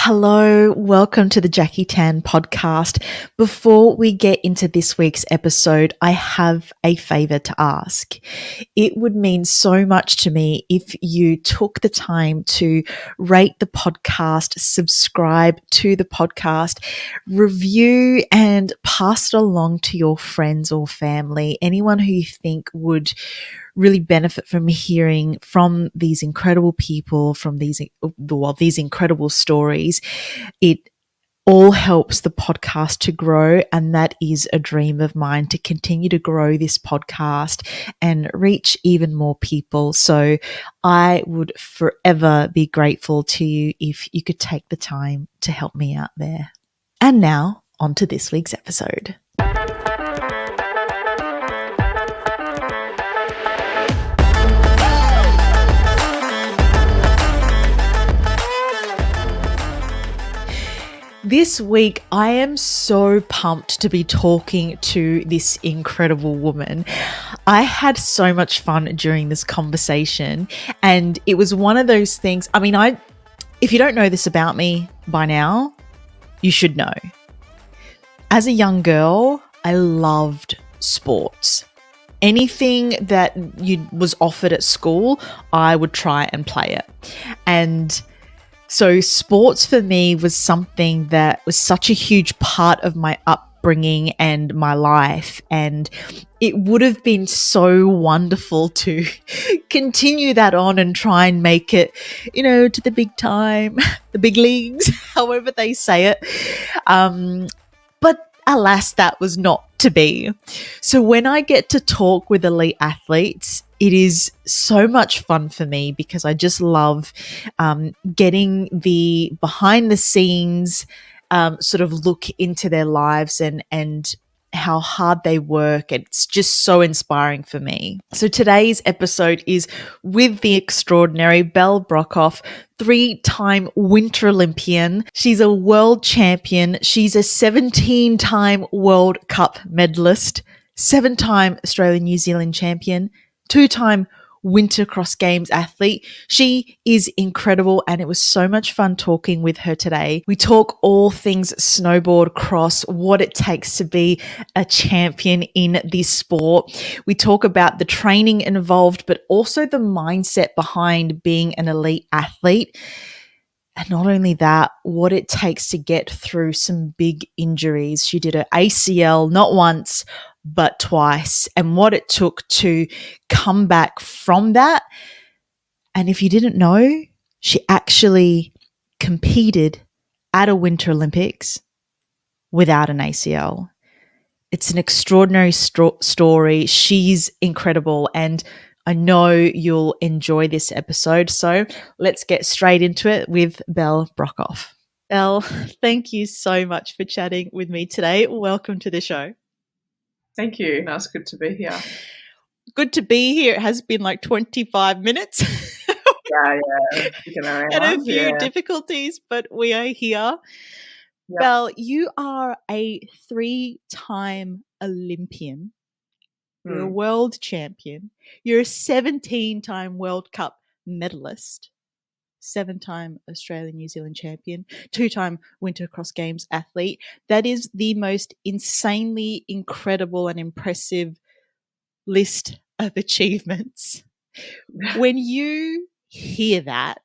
Hello, welcome to the Jackie Tan podcast. Before we get into this week's episode, I have a favor to ask. It would mean so much to me if you took the time to rate the podcast, subscribe to the podcast, review and pass it along to your friends or family, anyone who you think would really benefit from hearing from these incredible people, from these incredible stories. It all helps the podcast to grow, and that is a dream of mine, to continue to grow this podcast and reach even more people. So I would forever be grateful to you if you could take the time to help me out there. And now on to this week's episode. This week, I am so pumped to be talking to this incredible woman. I had so much fun during this conversation, and it was one of those things. If you don't know this about me by now, you should know. As a young girl, I loved sports. Anything that was offered at school, I would try and play it. And so sports for me was something that was such a huge part of my upbringing and my life. And it would have been so wonderful to continue that on and try and make it, to the big time, the big leagues, however they say it. But alas, that was not to be. So when I get to talk with elite athletes, it is so much fun for me because I just love getting the behind the scenes sort of look into their lives and how hard they work. It's just so inspiring for me. So today's episode is with the extraordinary Belle Brockhoff, 3-time Winter Olympian. She's a world champion. She's a 17-time World Cup medalist, 7-time Australian New Zealand champion, 2-time Winter Cross Games athlete. She is incredible, and it was so much fun talking with her today. We talk all things snowboard cross, what it takes to be a champion in this sport. We talk about the training involved, but also the mindset behind being an elite athlete. And not only that, what it takes to get through some big injuries. She did her ACL not once, but twice, and what it took to come back from that. And if you didn't know, she actually competed at a Winter Olympics without an ACL. It's an extraordinary story. She's incredible, and I know you'll enjoy this episode. So let's get straight into it with Belle Brockhoff. Belle, thank you so much for chatting with me today. Welcome to the show. Thank you. No, it's good to be here. Good to be here. It has been like 25 minutes. Yeah. And a few difficulties, but we are here. Yep. Belle, you are a 3-time Olympian. You're a world champion. You're a 17-time World Cup medalist, 7-time Australian New Zealand champion, 2-time Winter Cross Games athlete. That is the most insanely incredible and impressive list of achievements. When you hear that,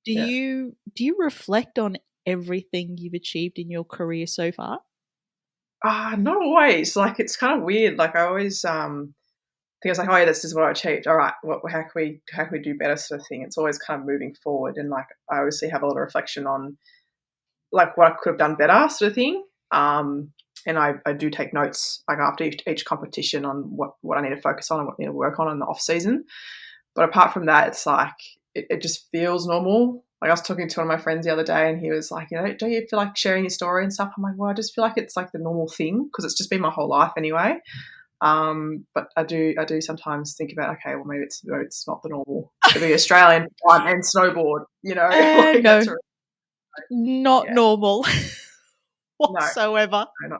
do you reflect on everything you've achieved in your career so far? Not always. It's kind of weird. I always think it's like, oh yeah, this is what I achieved. All right, how can we do better, sort of thing. It's always kind of moving forward, and I obviously have a lot of reflection on what I could have done better, sort of thing. And I do take notes after each competition on what I need to focus on and what I need to work on in the off season. But apart from that, it's it just feels normal. I was talking to one of my friends the other day, and he was like, don't you feel like sharing your story and stuff? I'm like, well, I just feel like it's the normal thing because it's just been my whole life anyway. But I do sometimes think about, okay, well, maybe it's not the normal to be Australian and snowboard, no, not normal whatsoever. No,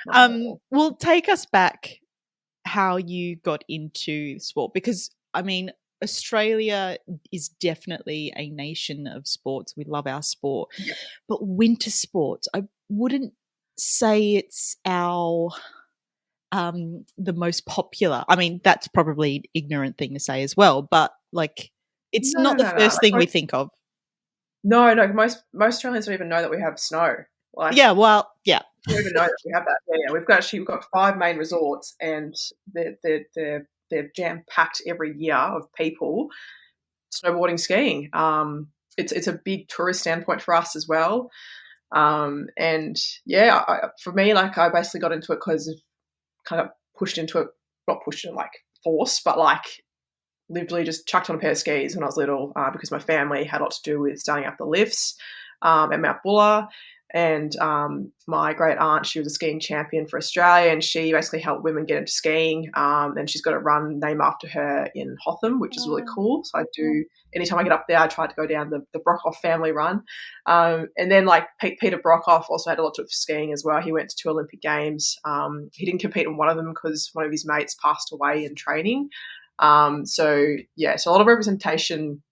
not normal. Well, take us back how you got into sport, because Australia is definitely a nation of sports. We love our sport. Yeah. But winter sports, I wouldn't say it's our the most popular. I mean, that's probably an ignorant thing to say as well, but like it's No, not the no, no. first thing we think of. No, no. Most Australians don't even know that we have snow. Like, Yeah, well, yeah. we don't even know that we have that. Yeah, we've got 5 main resorts, and they're jam packed every year of people snowboarding, skiing. It's a big tourist standpoint for us as well. And yeah, for me, like I basically got into it because of kind of pushed into it, not pushed in like force, but like literally just chucked on a pair of skis when I was little because my family had a lot to do with starting up the lifts at Mount Buller. And my great aunt, she was a skiing champion for Australia, and she basically helped women get into skiing. And she's got a run named after her in Hotham, which is really cool. So I do, anytime I get up there, I try to go down the Brockhoff family run. And then like Peter Brockhoff also had a lot of skiing as well. He went to 2 Olympic Games. He didn't compete in one of them because one of his mates passed away in training. So a lot of representation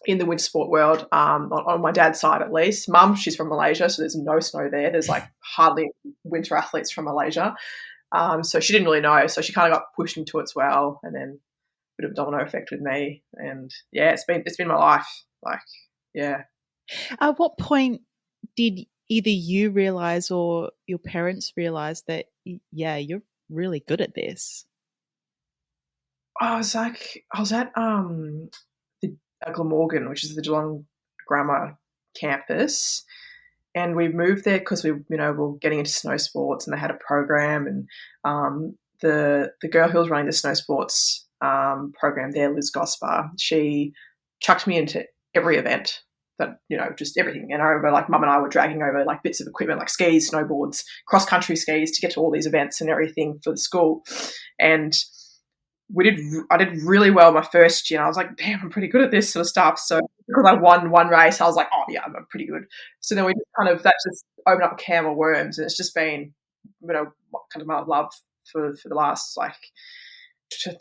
in the winter sport world, on my dad's side at least. Mum, she's from Malaysia, so there's no snow there. There's like hardly winter athletes from Malaysia. So she didn't really know. So she kind of got pushed into it as well, and then a bit of domino effect with me. And yeah, it's been my life. Like, yeah. At what point did either you realize or your parents realize that, yeah, you're really good at this? I was at the Glamorgan, which is the Geelong Grammar campus, and we moved there because we were getting into snow sports, and they had a program, and the girl who was running the snow sports program there, Liz Gosper, she chucked me into every event that, just everything. And I remember like Mum and I were dragging over like bits of equipment like skis, snowboards, cross country skis to get to all these events and everything for the school. And I did really well my first year. I was like, damn, I'm pretty good at this sort of stuff. So because I won one race, I was like, oh yeah, I'm pretty good. So then we just that just opened up a can of worms, and it's just been, kind of my love for the last like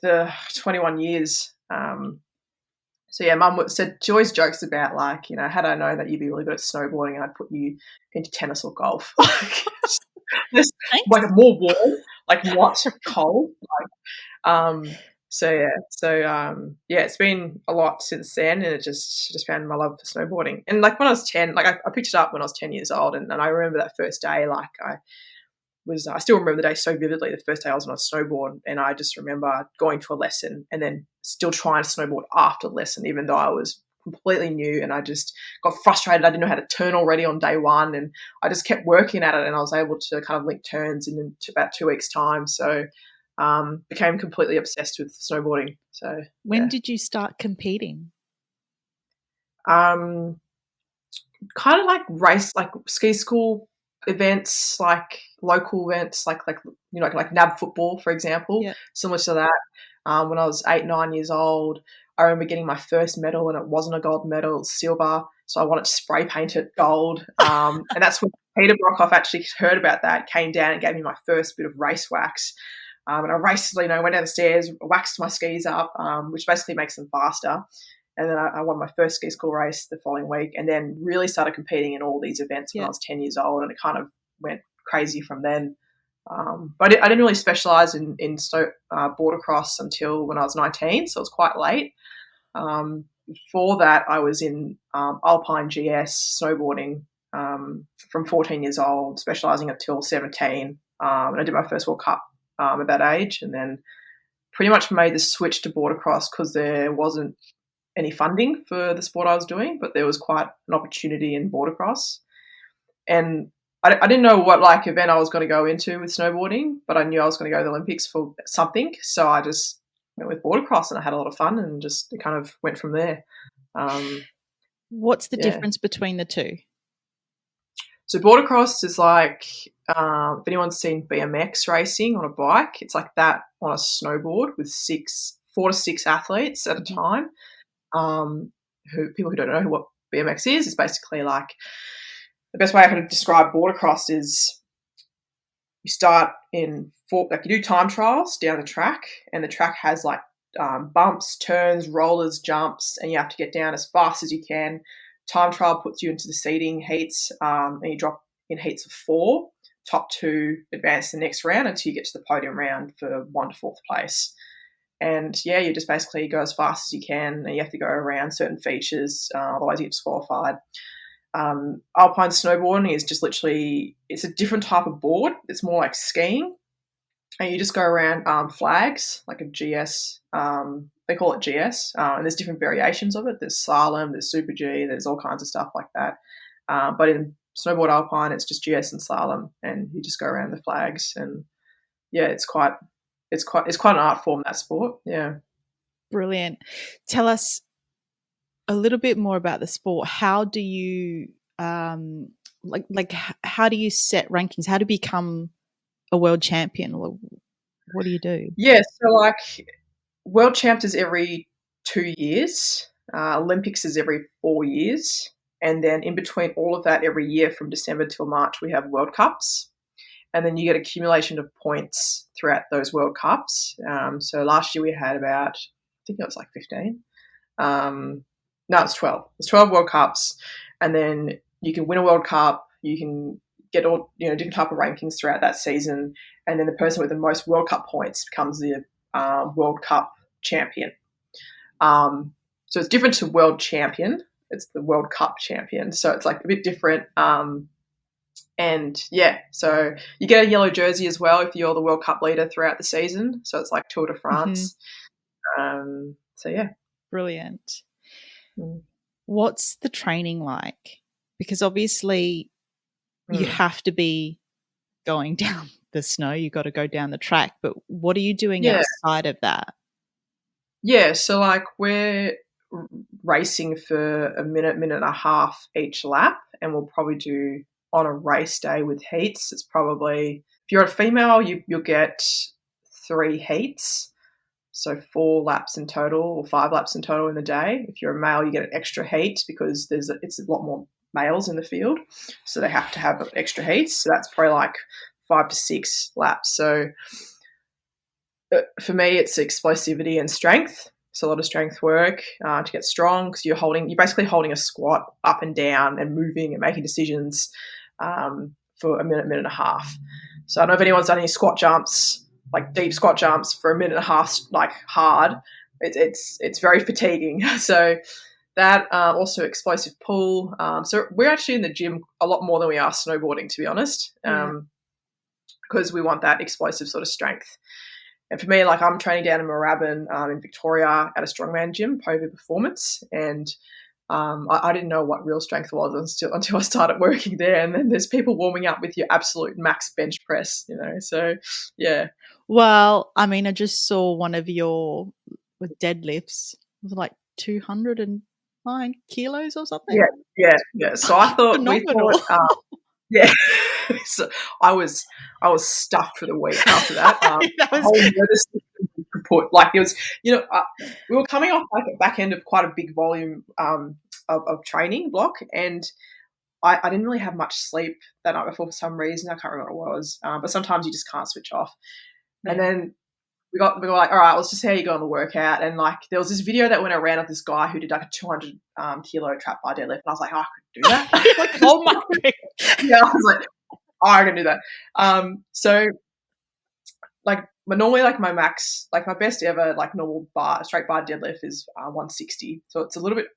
the 21 years. So yeah, Mum said, she always jokes about like, had I known that you'd be really good at snowboarding, I'd put you into tennis or golf. Like more warm, like not cold. It's been a lot since then, and it just found my love for snowboarding. And like when I was 10, like I picked it up when I was 10 years old, and I remember that first day, like I still remember the day so vividly. The first day I was on a snowboard, and I just remember going to a lesson and then still trying to snowboard after the lesson, even though I was completely new, and I just got frustrated. I didn't know how to turn already on day one, and I just kept working at it, and I was able to kind of link turns in about 2 weeks' time. So became completely obsessed with snowboarding. So when did you start competing? Kind of like race, like ski school events, like local events, like NAB football, for example, similar to that. When I was 8, 9 years old, I remember getting my first medal, and it wasn't a gold medal, it was silver. So I wanted to spray paint it gold. And that's when Peter Brockhoff actually heard about that, came down and gave me my first bit of race wax. And I raced, went down the stairs, waxed my skis up, which basically makes them faster. And then I won my first ski school race the following week, and then really started competing in all these events when I was 10 years old, and it kind of went crazy from then. But I didn't really specialise in border cross until when I was 19, so it was quite late. Before that, I was in Alpine GS snowboarding from 14 years old, specialising until 17, and I did my first World Cup at that age, and then pretty much made the switch to border cross because there wasn't any funding for the sport I was doing, but there was quite an opportunity in border cross. And I didn't know what like event I was going to go into with snowboarding, but I knew I was going to go to the Olympics for something. So I just went with border cross, and I had a lot of fun, and just it kind of went from there. What's the difference between the two? So border cross is like, if anyone's seen BMX racing on a bike, it's like that on a snowboard with 4 to 6 athletes at a time. People who don't know what BMX is basically like, the best way I can describe border cross is you start in you do time trials down the track, and the track has like bumps, turns, rollers, jumps, and you have to get down as fast as you can. Time trial puts you into the seeding heats, and you drop in heats of 4. Top 2 advance the next round until you get to the podium round for 1 to 4th place. And yeah, you just basically go as fast as you can, and you have to go around certain features, otherwise you get disqualified. Alpine snowboarding is just literally, it's a different type of board. It's more like skiing, and you just go around flags, like a GS. They call it GS, and there's different variations of it. There's slalom, there's super G, there's all kinds of stuff like that. But in snowboard alpine, it's just GS and slalom, and you just go around the flags. And yeah, it's quite an art form, that sport. Yeah. Brilliant. Tell us a little bit more about the sport. How do you how do you set rankings? How to become a world champion? What do you do? Yeah, so like world champs is every 2 years. Olympics is every 4 years. And then in between all of that, every year from December till March, we have World Cups. And then you get accumulation of points throughout those World Cups. So last year we had about, I think it was like 15. No, it's 12. It's 12 World Cups. And then you can win a World Cup. You can get all, different type of rankings throughout that season. And then the person with the most World Cup points becomes the World Cup champion. So it's different to world champion. It's the World Cup champion. So it's like a bit different. And yeah, so you get a yellow jersey as well if you're the World Cup leader throughout the season. So it's like Tour de France. So yeah. Brilliant. What's the training like? Because obviously you have to be going down the snow. You've got to go down the track. But what are you doing outside of that? Yeah, so like we're racing for a minute and a half each lap, and we'll probably do on a race day with heats. It's probably, if you're a female, you'll get 3 heats. So 4 laps in total, or 5 laps in total in the day. If you're a male, you get an extra heat because it's a lot more males in the field, so they have to have extra heats. So that's probably like 5 to 6 laps. So for me, it's explosivity and strength. It's a lot of strength work to get strong, because you're basically holding a squat up and down and moving and making decisions for a minute and a half. So I don't know if anyone's done any squat jumps, like deep squat jumps for a minute and a half, like hard. It's very fatiguing. So that, also explosive pull. So we're actually in the gym a lot more than we are snowboarding, to be honest, because we want that explosive sort of strength. And for me, like I'm training down in Moorabbin in Victoria at a strongman gym, Pova Performance, and I didn't know what real strength was until I started working there. And then there's people warming up with your absolute max bench press, So, yeah. Well, I mean, I just saw one of your deadlifts. It was like 209 kilos or something. Yeah. So I thought phenomenal. Yeah. So I was stuffed for the week after that. That was... whole nervous system put, like it was, we were coming off like a back end of quite a big volume of training block, and I didn't really have much sleep that night before for some reason. I can't remember what it was, but sometimes you just can't switch off. Yeah. And then we were like, all right, let's just see how you go on the workout. And like there was this video that went around of this guy who did like a 200 kilo trap bar deadlift, and I was like, oh, I could do that. Like, oh my God. Yeah, I was like, oh, I can do that. So like normally like my max, like my best ever like normal straight bar deadlift is 160. So it's a little bit,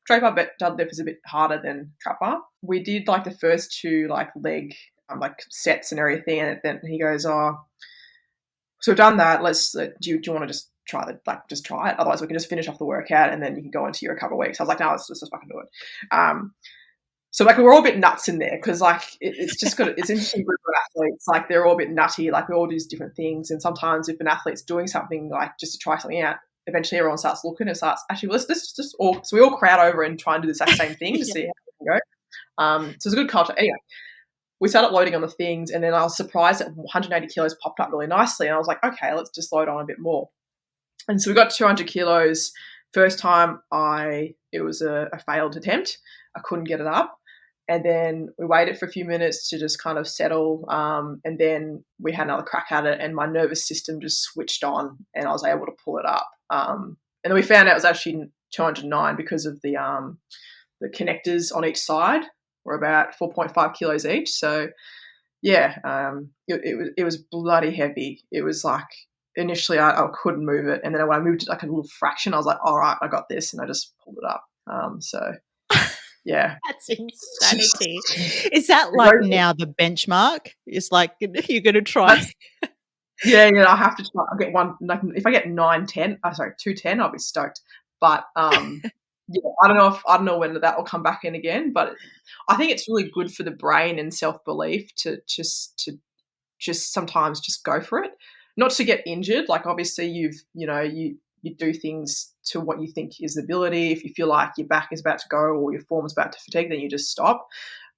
straight bar deadlift is a bit harder than trap bar. We did like the first 2 like leg like sets and everything, and then he goes, oh, so we've done that. Do you want to just try just try it? Otherwise we can just finish off the workout and then you can go into your recovery weeks. I was like, no, let's just fucking do it. So like we're all a bit nuts in there, because like it's just got it's interesting group of athletes. Like they're all a bit nutty. Like we all do different things, and sometimes if an athlete's doing something like just to try something out, eventually everyone starts looking and starts actually let's just all, so we all crowd over and try and do the exact same thing to see how we can go. So it's a good culture. Anyway, we started loading on the things, and then I was surprised that 180 kilos popped up really nicely, and I was like, okay, let's just load on a bit more. And so we got 200 kilos. First time it was a failed attempt. I couldn't get it up. And then we waited for a few minutes to just kind of settle, and then we had another crack at it, and my nervous system just switched on, and I was able to pull it up. And then we found out it was actually 209 because of the connectors on each side were about 4.5 kilos each. So yeah, it was bloody heavy. It was like initially I couldn't move it, and then when I moved it like a little fraction, I was like, all right, I got this, and I just pulled it up. So yeah, That's insanity. Is that like now the benchmark? It's like you're going to try. Yeah, I have to try. I'll get one. Like, if I get 910, sorry, 210, I'll be stoked. But yeah, I don't know when that will come back in again. But I think it's really good for the brain and self belief to just sometimes just go for it, not to get injured. Like obviously you do things to what you think is the ability. If you feel like your back is about to go or your form's about to fatigue, then you just stop.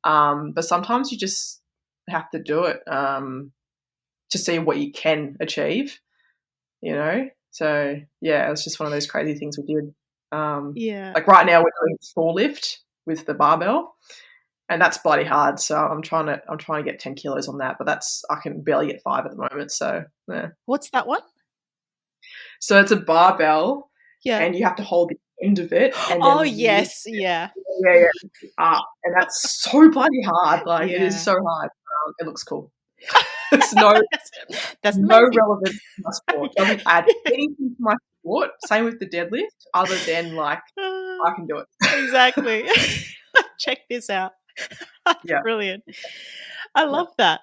But sometimes you just have to do it to see what you can achieve, So yeah, it was just one of those crazy things we did. Like right now we're doing floor lift with the barbell, and that's bloody hard. So I'm trying to get 10 kilos on that, but I can barely get 5 at the moment. So yeah. What's that one? So it's a barbell, and you have to hold the end of it. And then yes, yeah, and that's so bloody hard. Like it is so hard. It looks cool. It's that's no relevance to my sport. It doesn't add anything to my sport. Same with the deadlift, other than like I can do it. Exactly. Check this out. That's brilliant. I love that.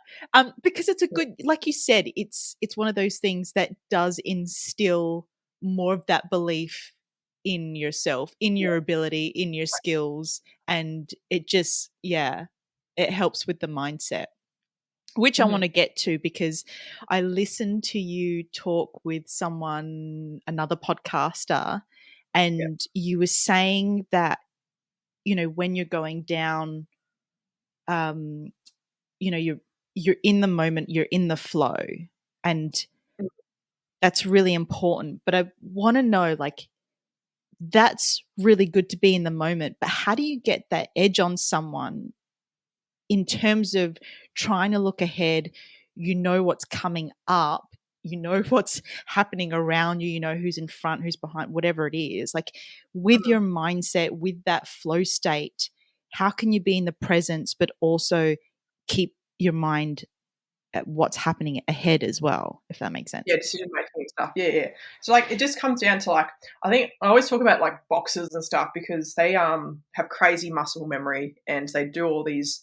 Because it's a good, like you said, it's one of those things that does instill more of that belief in yourself, in your ability, in your skills, and it just it helps with the mindset. Which I want to get to because I listened to you talk with another podcaster, and you were saying that, when you're going down, you're in the moment, you're in the flow, and that's really important. But I want to know, like, that's really good to be in the moment, but how do you get that edge on someone in terms of trying to look ahead? You know what's coming up, you know what's happening around you, you know who's in front, who's behind, whatever it is. Like with your mindset, with that flow state, how can you be in the presence but also keep your mind at what's happening ahead as well, if that makes sense? Yeah, decision making and stuff. Yeah. So like it just comes down to like, I think I always talk about like boxers and stuff because they have crazy muscle memory, and they do all these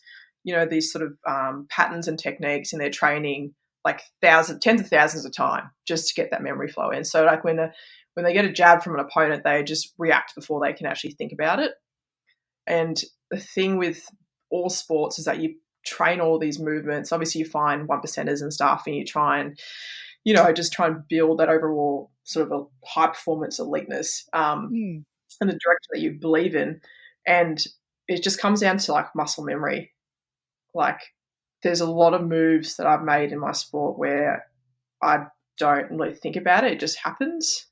these sort of patterns and techniques in their training like tens of thousands of time just to get that memory flow in. So like when they get a jab from an opponent, they just react before they can actually think about it. And the thing with all sports is that you train all these movements. Obviously you find 1%ers and stuff, and you try and just try and build that overall sort of a high performance eliteness in the direction that you believe in. And it just comes down to like muscle memory. Like there's a lot of moves that I've made in my sport where I don't really think about it. It just happens.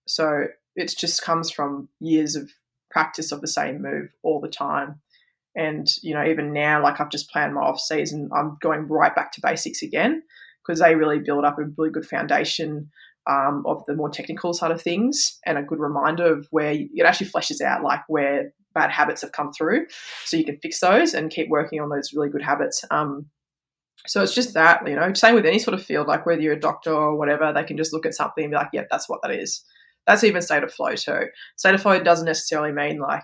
So it just comes from years of practice of the same move all the time. And, even now, like I've just planned my off season, I'm going right back to basics again because they really build up a really good foundation of the more technical side of things, and a good reminder of where it actually fleshes out like where bad habits have come through, so you can fix those and keep working on those really good habits. So it's just that, same with any sort of field, like whether you're a doctor or whatever, they can just look at something and be like, yeah, that's what that is. That's even state of flow too. State of flow doesn't necessarily mean like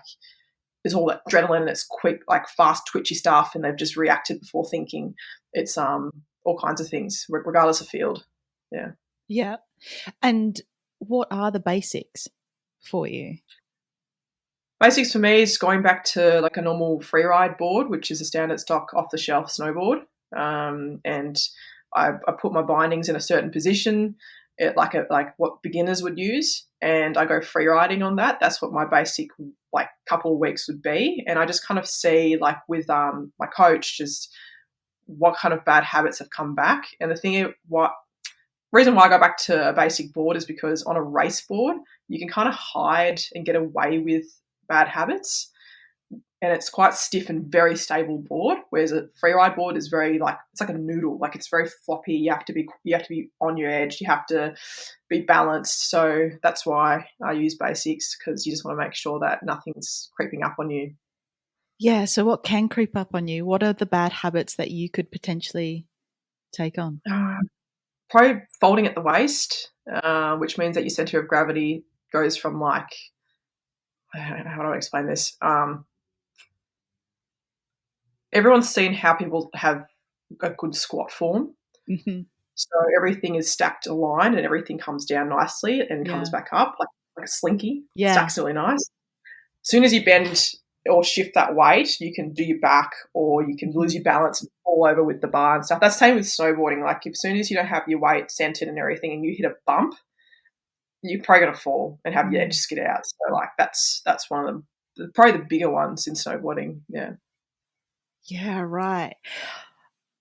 there's all that adrenaline and it's quick, like fast, twitchy stuff, and they've just reacted before thinking. It's all kinds of things, regardless of field. Yeah. Yeah. And what are the basics for you? Basics for me is going back to like a normal freeride board, which is a standard stock off-the-shelf snowboard. And I put my bindings in a certain position, like what beginners would use, and I go freeriding on that. That's what my basic like couple of weeks would be. And I just kind of see like with my coach just what kind of bad habits have come back. And reason why I go back to a basic board is because on a race board, you can kind of hide and get away with bad habits. and it's quite stiff and very stable board, whereas a free ride board is very like, it's like a noodle, like it's very floppy. You have to be on your edge. You have to be balanced. So that's why I use basics, because you just want to make sure that nothing's creeping up on you. Yeah. So what can creep up on you? What are the bad habits that you could potentially take on? Probably folding at the waist, which means that your center of gravity goes from like, how do I explain this? Everyone's seen how people have a good squat form. Mm-hmm. So everything is stacked aligned and everything comes down nicely and comes back up like a slinky. Yeah. Stacks really nice. As soon as you bend or shift that weight, you can do your back, or you can lose your balance and fall over with the bar and stuff. That's the same with snowboarding. Like, as soon as you don't have your weight centered and everything and you hit a bump, you're probably going to fall and have your edge skid out. So, like, that's one of probably the bigger ones in snowboarding. Yeah. Yeah, right.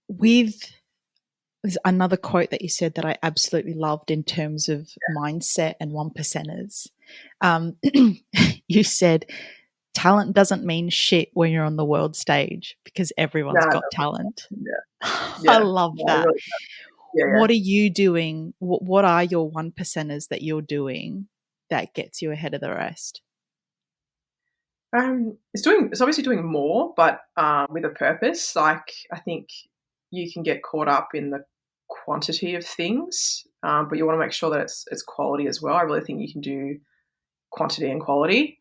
There's another quote that you said that I absolutely loved in terms of mindset and one percenters. You said, talent doesn't mean shit when you're on the world stage, because everyone's got talent. Yeah. I love that. Really, What are you doing? What are your one percenters that you're doing that gets you ahead of the rest? It's obviously doing more, but with a purpose. Like, I think you can get caught up in the quantity of things, but you want to make sure that it's quality as well. I really think you can do quantity and quality,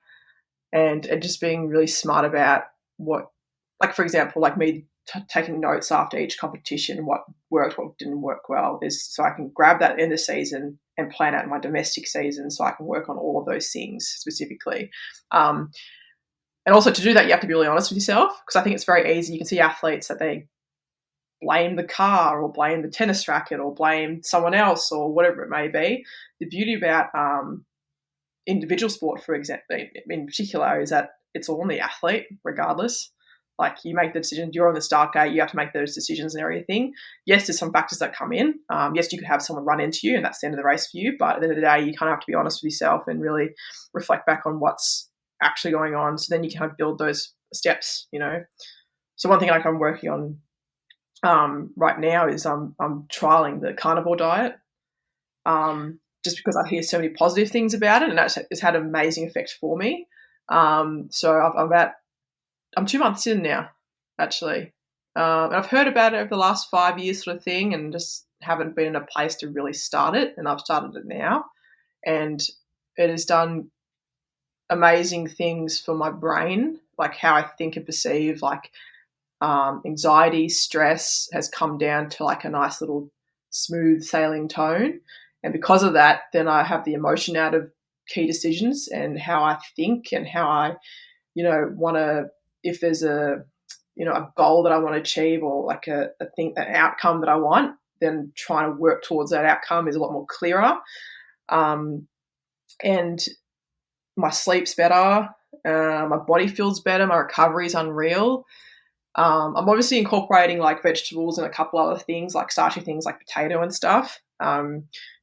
and just being really smart about what, like, for example, like me taking notes after each competition, what worked, what didn't work well, is so I can grab that in the season and plan out my domestic season so I can work on all of those things specifically. And also, to do that, you have to be really honest with yourself, because I think it's very easy. You can see athletes that they blame the car or blame the tennis racket or blame someone else or whatever it may be. The beauty about individual sport, for example, in particular, is that it's all on the athlete regardless. Like, you make the decisions, you're on the start gate, you have to make those decisions and everything. Yes, there's some factors that come in. Yes, you could have someone run into you and that's the end of the race for you, but at the end of the day, you kind of have to be honest with yourself and really reflect back on what's actually going on, so then you can kind of build those steps, you know. So one thing like I'm working on right now is I'm trialing the carnivore diet, just because I hear so many positive things about it, and it's had an amazing effect for me. So I'm 2 months in now, actually, and I've heard about it over the last 5 years, sort of thing, and just haven't been in a place to really start it, and I've started it now, and it has done amazing things for my brain, like how I think and perceive, like anxiety, stress has come down to like a nice little smooth sailing tone. And because of that, then I have the emotion out of key decisions and how I think and how I, want to, if there's a goal that I want to achieve, or like an outcome that I want, then trying to work towards that outcome is a lot more clearer. And my sleep's better, my body feels better, my recovery is unreal. I'm obviously incorporating like vegetables and a couple other things, like starchy things like potato and stuff,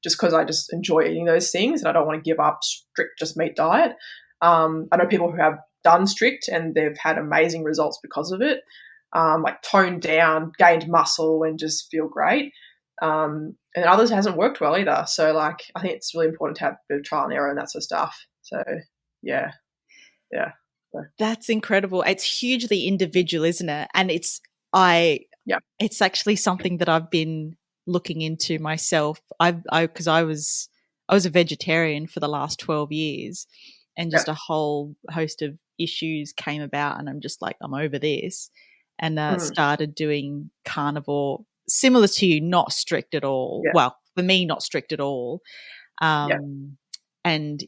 just because I just enjoy eating those things and I don't want to give up strict just meat diet. I know people who have done strict and they've had amazing results because of it, like toned down, gained muscle and just feel great. And others hasn't worked well either. So like, I think it's really important to have a bit of trial and error and that sort of stuff. So yeah. That's incredible. It's hugely individual, isn't it? And it's actually something that I've been looking into myself. Because I was a vegetarian for the last 12 years, and just a whole host of issues came about, and I'm just like, I'm over this, and started doing carnivore, similar to you, not strict at all. Yeah. Well, for me, not strict at all. And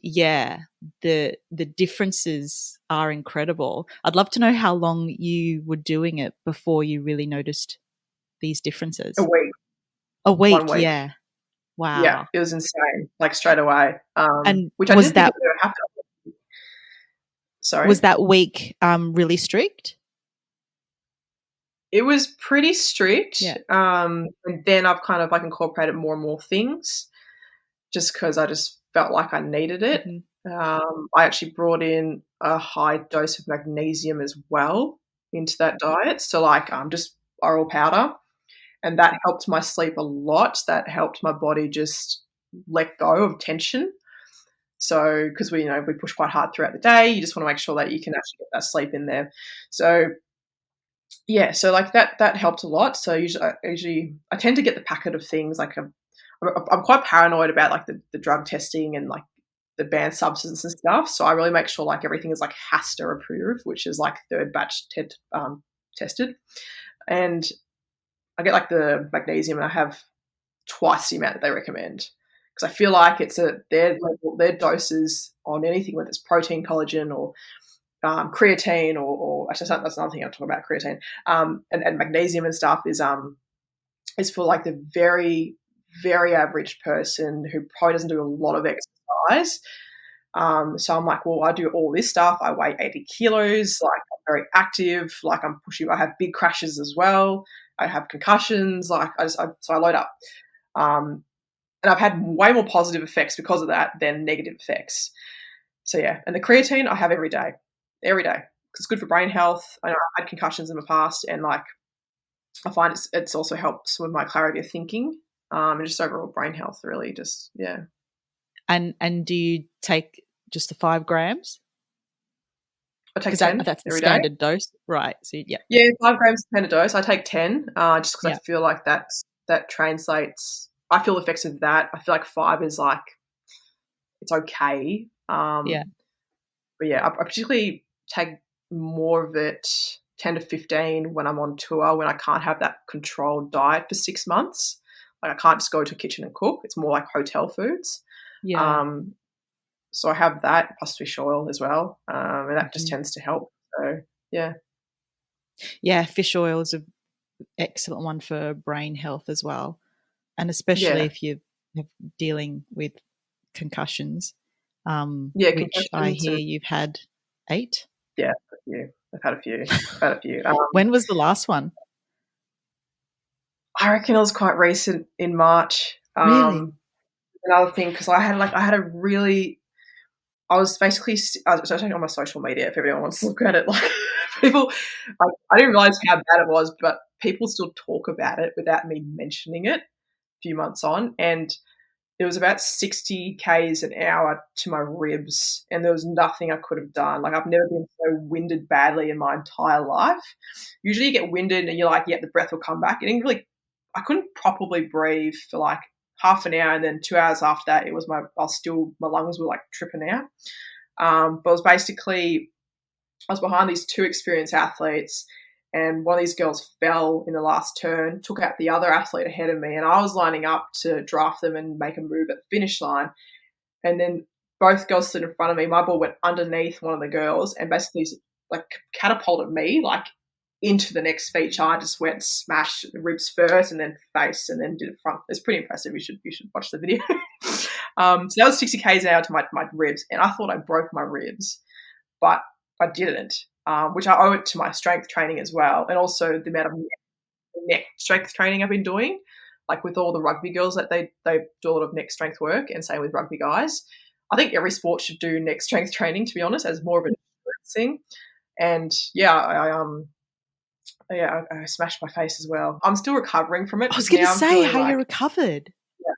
the differences are incredible. I'd love to know how long you were doing it before you really noticed these differences. A week. 1 week, yeah. Wow. Yeah, it was insane, like straight away. And which I didn't think would ever happen. Sorry. Was that week really strict? It was pretty strict. Yeah. And then I've kind of like incorporated more and more things, just because I just felt like I needed it. I actually brought in a high dose of magnesium as well into that diet, so, like, just oral powder, and that helped my sleep a lot. That helped my body just let go of tension. So, because we push quite hard throughout the day, you just wanna make sure that you can actually get that sleep in there. So, yeah, so, like, that helped a lot. So, usually I tend to get the packet of things, like, I'm quite paranoid about, like, the drug testing and, like, the banned substance and stuff, so I really make sure, like, everything is, like, HASTA approved, which is, like, third batch tested, and I get, like, the magnesium, and I have twice the amount that they recommend because I feel like it's their doses on anything, whether it's protein, collagen, or creatine, or actually that's another thing I'm talking about, creatine, and magnesium and stuff is for, like, the very, very average person who probably doesn't do a lot of exercise. So I'm like, well, I do all this stuff. I weigh 80 kilos. Like, I'm very active. Like, I'm pushing. I have big crashes as well. I have concussions. Like, so I load up. And I've had way more positive effects because of that than negative effects. So yeah, and the creatine I have every day, every day. 'Cause it's good for brain health. I know I've had concussions in the past, and, like, I find it's also helps with my clarity of thinking, and just overall brain health. Really, just yeah. And do you take just the 5 grams? I take Because 10 that's the every day. standard dose, right? So yeah, Yeah, 5 grams per dose. I take 10, just because yeah, I feel like that translates. I feel effects of that. I feel like 5 is, like, it's okay. yeah. But yeah, I particularly take more of it, 10 to 15, when I'm on tour, when I can't have that controlled diet for 6 months. Like, I can't just go to a kitchen and cook. It's more like hotel foods. Yeah. Um, so I have that plus fish oil as well, and that just Mhm. tends to help. So yeah, Yeah, fish oil is an excellent one for brain health as well, and especially yeah, if you're dealing with concussions, yeah, which I concussions hear and you've had 8. yeah, a few. I've had a few. I've had a few. When was the last one? I reckon it was quite recent in March. Really? Another thing, because I had a really, I was basically I was actually on my social media if everyone wants to look at it. Like, people, like, I didn't realize how bad it was, but people still talk about it without me mentioning it. A few months on, and it was about 60 k's an hour to my ribs, and there was nothing I could have done. Like, I've never been so winded badly in my entire life. Usually, you get winded and you're like, yeah, the breath will come back. It didn't really. I couldn't properly breathe for like half an hour, and then 2 hours after that, my lungs were like tripping out. But it was basically, I was behind these 2 experienced athletes, and one of these girls fell in the last turn, took out the other athlete ahead of me, and I was lining up to draft them and make a move at the finish line. And then both girls stood in front of me. My ball went underneath one of the girls and basically, like, catapulted me, like, into the next feature. I just went smash ribs first, and then face, and then did it front. It's pretty impressive. You should watch the video. So that was 60 k's an hour to my ribs, and I thought I broke my ribs, but I didn't, which I owe it to my strength training as well, and also the amount of neck strength training I've been doing. Like, with all the rugby girls, that they do a lot of neck strength work, and same with rugby guys. I think every sport should do neck strength training, to be honest, as more of an endurance thing. And yeah, I smashed my face as well. I'm still recovering from it I was because going to now I'm say feeling how you like, recovered. yeah,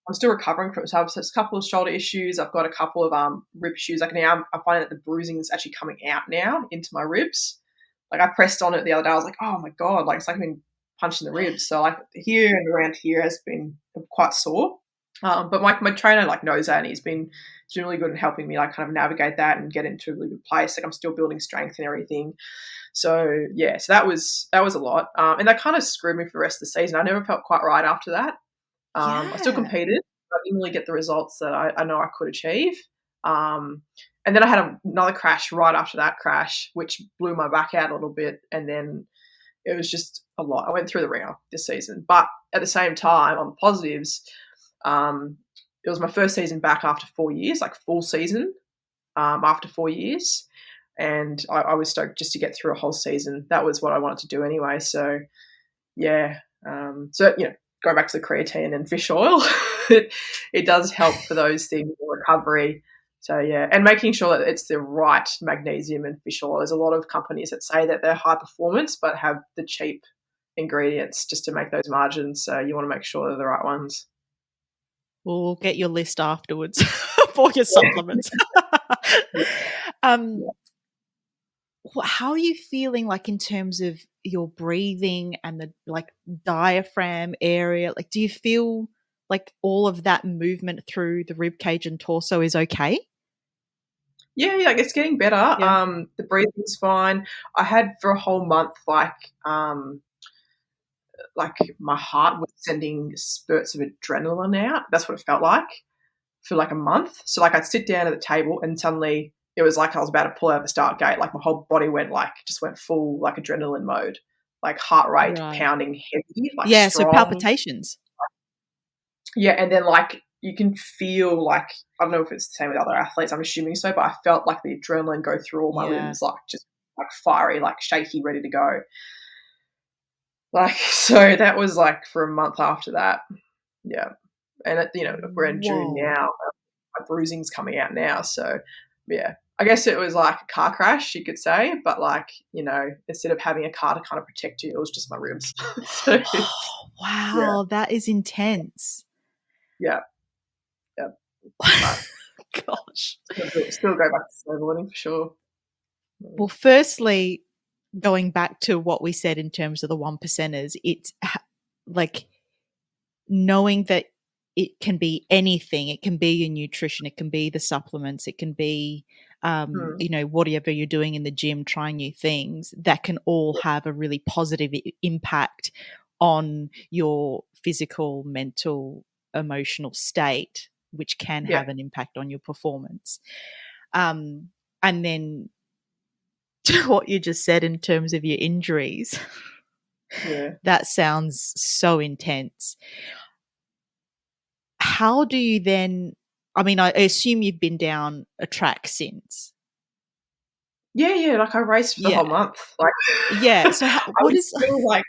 I'm still recovering from it. So I've a couple of shoulder issues. I've got a couple of rib issues. Like, now I'm finding that the bruising is actually coming out now into my ribs. Like, I pressed on it the other day. I was like, oh my God, like, it's like I've been punched in the ribs. So, like, here and around here has been quite sore. But my trainer, like, knows that, and he's been really good at helping me, like, kind of navigate that and get into a really good place. Like, I'm still building strength and everything. So yeah, so that was a lot. And that kind of screwed me for the rest of the season. I never felt quite right after that. I still Yeah. competed, but I didn't really get the results that I know I could achieve. Um, and then I had another crash right after that crash, which blew my back out a little bit. And then it was just a lot. I went through the ringer this season. But at the same time, on the positives, it was my first season back after 4 years, like full season, after 4 years. And I was stoked just to get through a whole season. That was what I wanted to do anyway. So yeah. So, going back to the creatine and fish oil, it does help for those things, for recovery. So, yeah, and making sure that it's the right magnesium and fish oil. There's a lot of companies that say that they're high performance but have the cheap ingredients just to make those margins. So you want to make sure they're the right ones. We'll get your list afterwards for your supplements. Yeah. How are you feeling, like, in terms of your breathing and the, like, diaphragm area? Like, do you feel like all of that movement through the rib cage and torso is okay? Yeah, like it's getting better. Yeah. The breathing's fine. I had for a whole month like my heart was sending spurts of adrenaline out. That's what it felt like for like a month. So like I'd sit down at the table and suddenly it was like I was about to pull out of the start gate. Like my whole body went full like adrenaline mode, like heart rate Right. pounding heavy, like Yeah, so strong. palpitations. Yeah, and then like you can feel like I don't know if it's the same with other athletes. I'm assuming so, but I felt like the adrenaline go through all my Yeah. limbs, like just like fiery, like shaky, ready to go. Like so, that was like for a month after that. Yeah, and we're in June Whoa. now. My bruising's coming out now, so yeah. I guess it was like a car crash, you could say, but like instead of having a car to kind of protect you, it was just my ribs. So yeah, Wow, that is intense. yeah, yeah. But Gosh. still go back to snowboarding for sure. Well, firstly, going back to what we said in terms of the one percenters, it's like knowing that it can be anything. It can be your nutrition, it can be the supplements, it can be whatever you're doing in the gym, trying new things, that can all have a really positive impact on your physical, mental, emotional state, which can have an impact on your performance. And then to what you just said in terms of your injuries, that sounds so intense. How do you then, I mean, I assume you've been down a track since. Yeah, like I raced for the whole month. Like yeah, so what is still like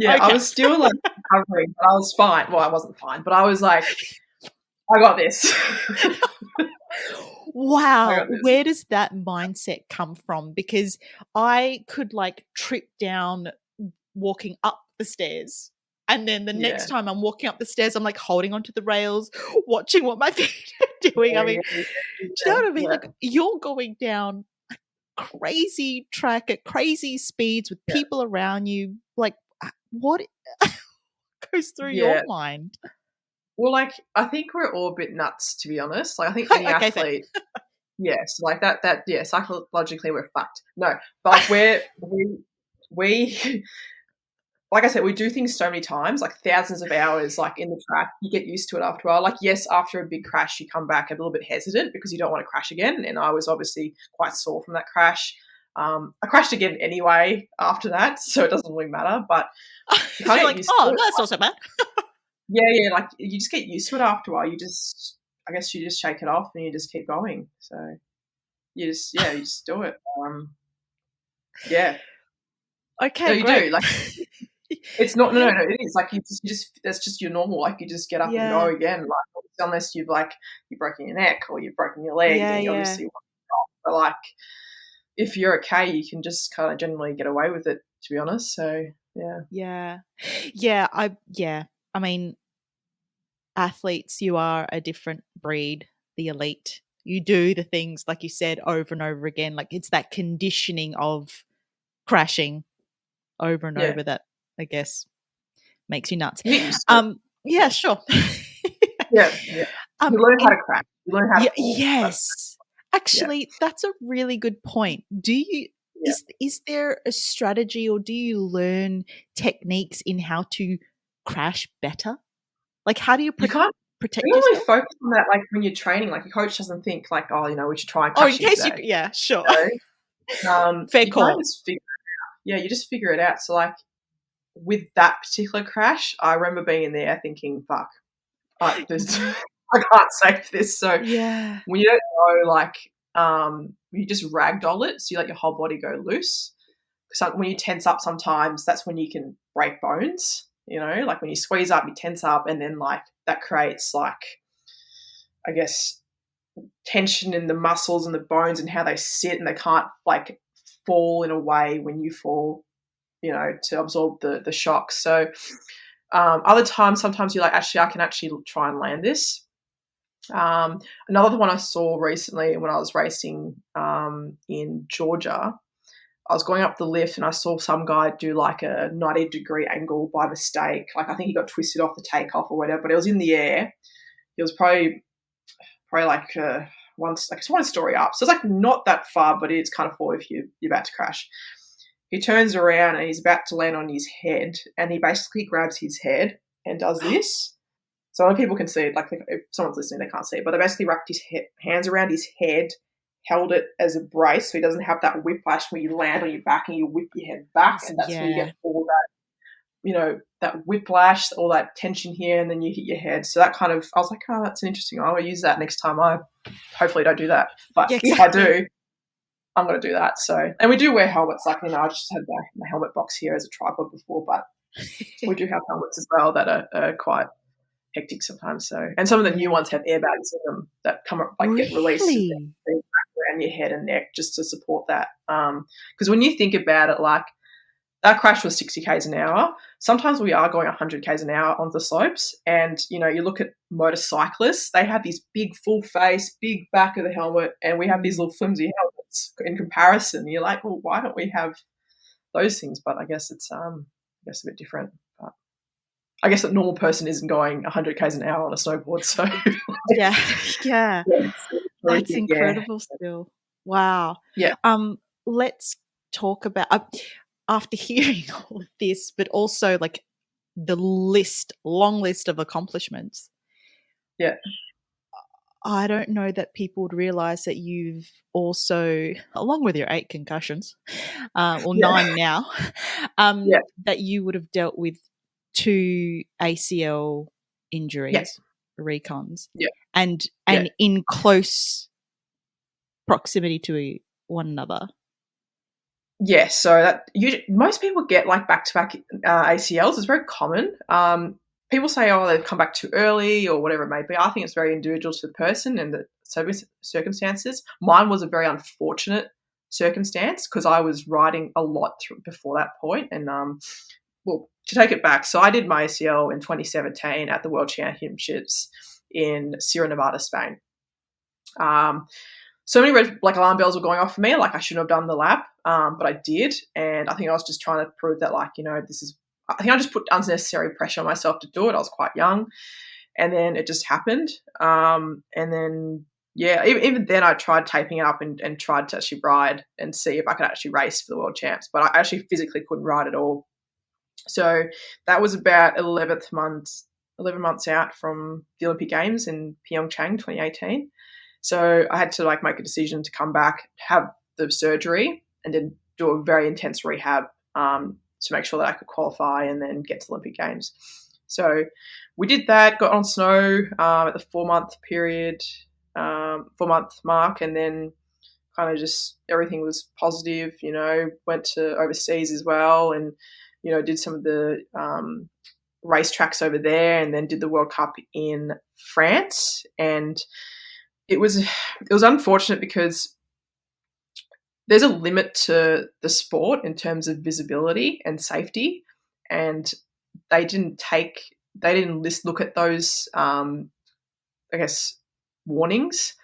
okay. I was still like recovering, but I was fine. Well, I wasn't fine, but I was like, I got this. Wow, where does that mindset come from? Because I could like trip down walking up the stairs. And then the next time I'm walking up the stairs, I'm like holding onto the rails, watching what my feet are doing. I mean, do you know what I mean? Like you're going down a crazy track at crazy speeds with people around you. Like what goes through your mind? Well, like I think we're all a bit nuts, to be honest. Like I think any athlete, yes, like that, psychologically we're fucked. No, but like we like I said, we do things so many times, like thousands of hours, like in the track. You get used to it after a while. Like, yes, after a big crash, you come back a little bit hesitant because you don't want to crash again. And I was obviously quite sore from that crash. I crashed again anyway after that, so it doesn't really matter. But you kind of like, that's not so bad. Yeah, like you just get used to it after a while. I guess you just shake it off and you just keep going. So you just do it. Yeah. Okay, so you great. do like. It's not no. It is like you just that's just your normal. Like you just get up and go again. Like unless you've broken your neck or you've broken your leg, then you obviously want to stop. But like if you're okay, you can just kind of generally get away with it. To be honest, so yeah. I mean, athletes, you are a different breed. The elite, you do the things like you said over and over again. Like it's that conditioning of crashing over and over that I guess makes you nuts. Yeah, sure. Yeah. You learn how to crash. You learn how to fall. Yes. Actually, that's a really good point. Do you is there a strategy or do you learn techniques in how to crash better? Like how do you protect you yourself? really focus on that like when you're training, like your coach doesn't think like, we should try and crash in case today. sure. Fair call. Just figure it out. Yeah, you just figure it out. So like with that particular crash, I remember being in there thinking, fuck, I can't save this. So when you don't know, like, you just ragdoll it. So you let your whole body go loose. So when you tense up sometimes, that's when you can break bones, like when you squeeze up, you tense up, and then like that creates like, I guess, tension in the muscles and the bones and how they sit, and they can't like fall in a way when you fall, to absorb the shock. So other times, sometimes you're like, actually, I can actually try and land this. Another one I saw recently when I was racing in Georgia, I was going up the lift and I saw some guy do like a 90-degree angle by mistake. Like I think he got twisted off the takeoff or whatever, but it was in the air. It was probably like one story up. So it's like not that far, but it's kind of far if you're about to crash. He turns around and he's about to land on his head, and he basically grabs his head and does this. So other people can see it. Like if someone's listening, they can't see it. But they basically wrapped his hands around his head, held it as a brace so he doesn't have that whiplash where you land on your back and you whip your head back, and that's where you get all that, that whiplash, all that tension here, and then you hit your head. So that kind of, I was like, oh, that's an interesting one. I'll use that next time I hopefully don't do that. But if I do, I'm going to do that. So, and we do wear helmets. Like, I just had my helmet box here as a tripod before, but we do have helmets as well that are quite hectic sometimes. So, and some of the new ones have airbags in them that come up, like get released and around your head and neck just to support that. Because when you think about it, like that crash was 60 k's an hour. Sometimes we are going 100 k's an hour on the slopes, and you look at motorcyclists, they have these big full face, big back of the helmet, and we have these little flimsy helmets in comparison. You're like, well, why don't we have those things? But I guess it's a bit different. But I guess a normal person isn't going 100 k's an hour on a snowboard. So yeah. That's incredible still. Wow. Yeah. Let's talk about after hearing all of this, but also like the long list of accomplishments. Yeah. I don't know that people would realize that you've also, along with your 8 concussions, or 9 now, that you would have dealt with 2 ACL injuries, recons, and in close proximity to one another. Yeah, so most people get like back-to-back ACLs. It's very common. People say, oh, they've come back too early or whatever it may be. I think it's very individual to the person and the circumstances. Mine was a very unfortunate circumstance because I was riding a lot before that point. And, to take it back, so I did my ACL in 2017 at the World Championships in Sierra Nevada, Spain. So many red alarm bells were going off for me. Like I shouldn't have done the lap, but I did. And I think I was just trying to prove that, I think I just put unnecessary pressure on myself to do it. I was quite young. And then it just happened. And then, even then I tried taping it up and tried to actually ride and see if I could actually race for the World Champs. But I actually physically couldn't ride at all. So that was about 11 months out from the Olympic Games in Pyeongchang 2018. So I had to make a decision to come back, have the surgery, and then do a very intense rehab to make sure that I could qualify and then get to the Olympic Games. So we did that, got on snow at the 4-month period, 4-month mark, and then kind of just everything was positive, went to overseas as well and, did some of the race tracks over there and then did the World Cup in France. And it was unfortunate because there's a limit to the sport in terms of visibility and safety, and they didn't look at those, warnings.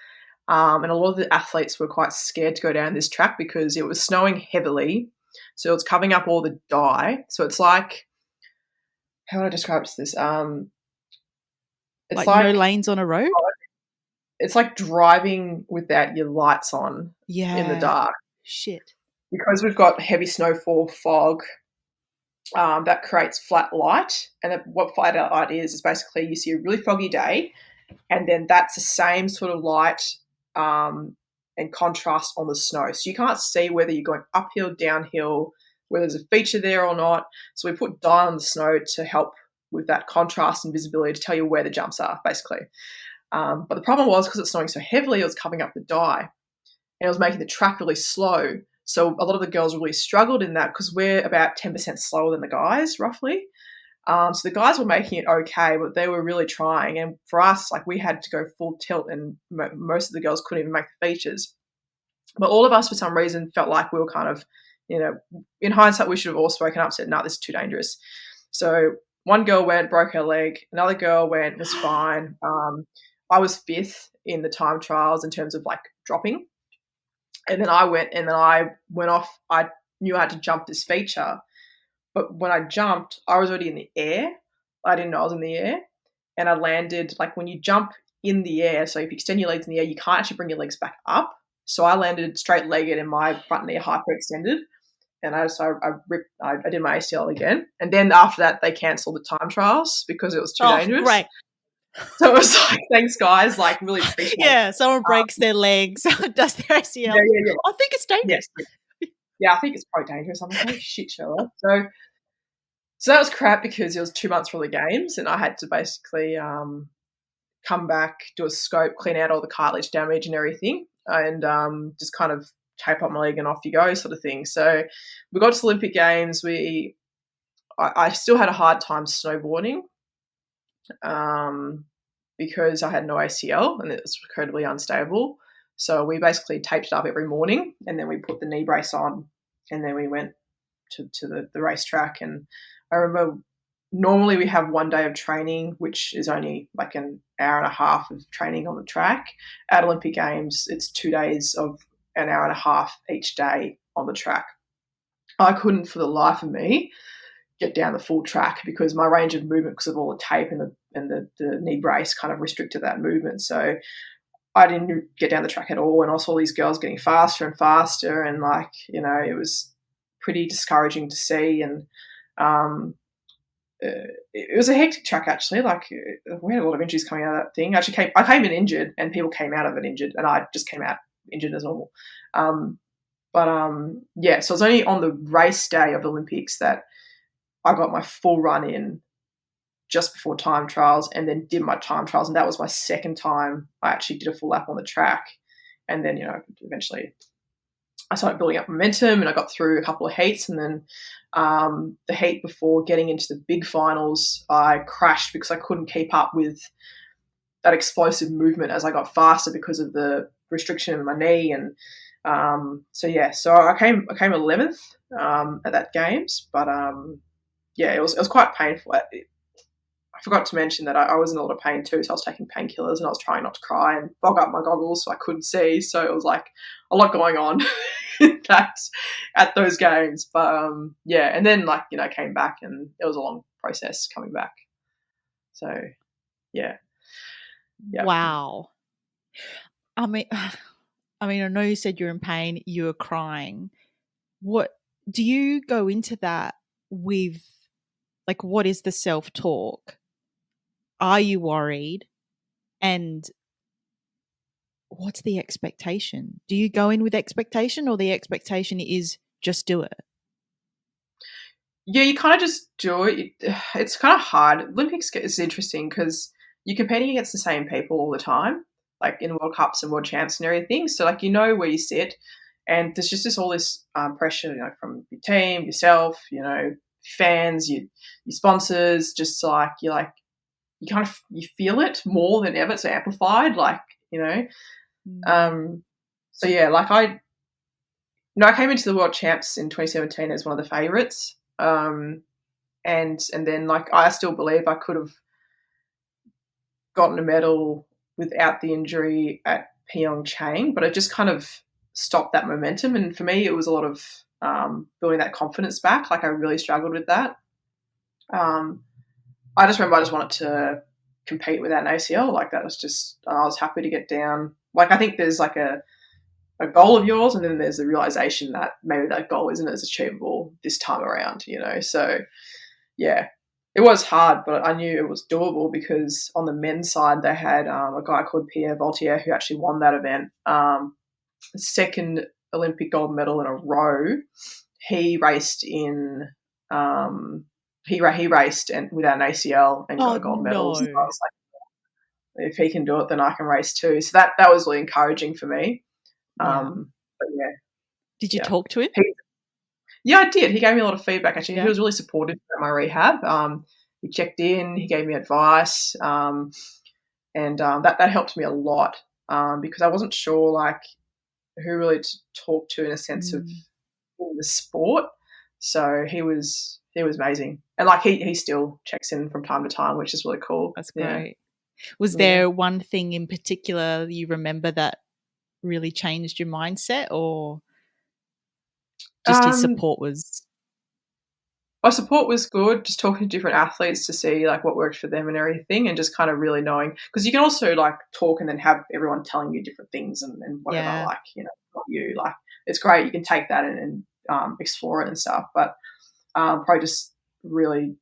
And a lot of the athletes were quite scared to go down this track because it was snowing heavily, so it's covering up all the dye. So it's like, how would I describe this? It's like no lanes on a road. It's like driving without your lights on in the dark. Shit. Because we've got heavy snowfall, fog, that creates flat light. And what flat light is basically you see a really foggy day, and then that's the same sort of light and contrast on the snow. So you can't see whether you're going uphill, downhill, whether there's a feature there or not. So we put dye on the snow to help with that contrast and visibility to tell you where the jumps are, basically. But the problem was because it's snowing so heavily, it was covering up the dye and it was making the track really slow. So a lot of the girls really struggled in that because we're about 10% slower than the guys, roughly. So the guys were making it okay, but they were really trying. And for us, like we had to go full tilt, and most of the girls couldn't even make the features. But all of us, for some reason, felt like we were kind of, in hindsight, we should have all spoken up, said, "No, this is too dangerous." So one girl went, broke her leg. Another girl went, was fine. I was 5th in the time trials in terms of like dropping. And then I went off. I knew I had to jump this feature. But when I jumped, I was already in the air. I didn't know I was in the air. And I landed, like when you jump in the air, so if you extend your legs in the air, you can't actually bring your legs back up. So I landed straight-legged and my front knee hyperextended. And I did my ACL again. And then after that, they cancelled the time trials because it was too dangerous. Great. So it was like, thanks, guys. Like, really appreciate it. Yeah, someone breaks their legs, does their ACL. Yeah. I think it's dangerous. Yes. Yeah, I think it's probably dangerous. I'm like, oh, shit, Sherlock. So that was crap because it was 2 months from the games, and I had to basically come back, do a scope, clean out all the cartilage damage and everything, and just kind of tape up my leg and off you go sort of thing. So we got to Olympic Games. I still had a hard time snowboarding because I had no ACL and it was incredibly unstable. So we basically taped it up every morning, and then we put the knee brace on, and then we went to the racetrack. And I remember normally we have 1 day of training, which is only like an hour and a half of training on the track. At Olympic Games, it's 2 days of an hour and a half each day on the track. I couldn't for the life of me get down the full track because my range of movement, because of all the tape and the knee brace, kind of restricted that movement. So I didn't get down the track at all, and I saw all these girls getting faster and faster, and like, it was pretty discouraging to see. And it was a hectic track actually. Like we had a lot of injuries coming out of that thing. Actually, I came in injured, and people came out of it injured, and I just came out injured as normal. Yeah, so it was only on the race day of the Olympics that I got my full run in just before time trials, and then did my time trials, and that was my second time I actually did a full lap on the track. And then, eventually I started building up momentum, and I got through a couple of heats, and then the heat before getting into the big finals, I crashed because I couldn't keep up with that explosive movement as I got faster because of the restriction in my knee. And so I came 11th at that games, but it was quite painful. I forgot to mention that I was in a lot of pain too, so I was taking painkillers, and I was trying not to cry and fog up my goggles so I couldn't see. So it was like a lot going on at those games. But and then came back, and it was a long process coming back. So yeah. Wow. I mean, I know you said you're in pain, you were crying. What do you go into that with? Like, what is the self-talk? Are you worried? And what's the expectation? Do you go in with expectation, or the expectation is just do it? Yeah, you kind of just do it. It's kind of hard. Olympics is interesting because you're competing against the same people all the time, like in World Cups and World Champs and everything. So like where you sit, and there's just all this pressure, from your team, yourself, fans, your sponsors. Just like you feel it more than ever. It's amplified, So yeah, I came into the World Champs in 2017 as one of the favourites, and then I still believe I could have gotten a medal without the injury at Pyeongchang, but it just kind of stopped that momentum. And for me, it was a lot of building that confidence back. Like I really struggled with that. I just remember I just wanted to compete without an ACL. Like that was just, I was happy to get down. Like I think there's like a goal of yours, and then there's the realization that maybe that goal isn't as achievable this time around, So yeah, it was hard, but I knew it was doable because on the men's side they had a guy called Pierre Vautier who actually won that event, second Olympic gold medal in a row. He raced in he raced and without an ACL and got a gold medal. So I was like, if he can do it, then I can race too. So that was really encouraging for me. Yeah. But yeah. Did you talk to him? Yeah, I did. He gave me a lot of feedback actually. Yeah. He was really supportive at my rehab. he checked in, he gave me advice, and that helped me a lot, because I wasn't sure like who really to talk to in a sense of in the sport. So he was amazing, and like he still checks in from time to time, which is really cool. That's great. Was Yeah. there one thing in particular you remember that really changed your mindset, or just his support was? My support was good, just talking to different athletes to see like what worked for them and everything, and just kind of really knowing, because you can also like talk and then have everyone telling you different things and whatever, Yeah. like, you know, not you, like it's great. You can take that and explore it and stuff, but probably just really